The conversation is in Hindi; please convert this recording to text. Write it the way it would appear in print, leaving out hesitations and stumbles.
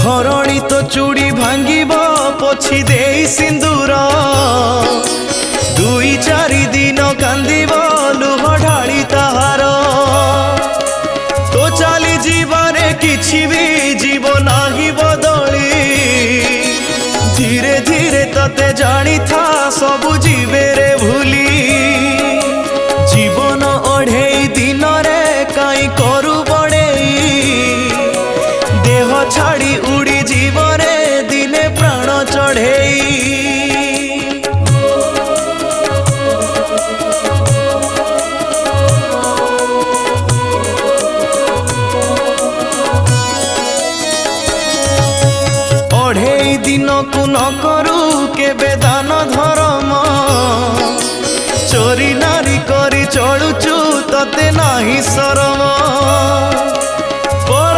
घरणी तो चूड़ी भांगिब पोछि दे सिंदूर दुई चारि दिन कांदिब लुह ढाली ताहार तो चली जीवने किछि भी जीव नाही बदली धीरे धीरे तते जानी था सबु जीवे रे भूली जीवन अढ़ेई दिन रे काई करू देह छाड़ी उड़ी जीवने दिने प्राण चढ़ेई अढ़ेई दिन को न करू केबे दान धर्म चोरी नारी करी चलुचु तते नाही शरम पर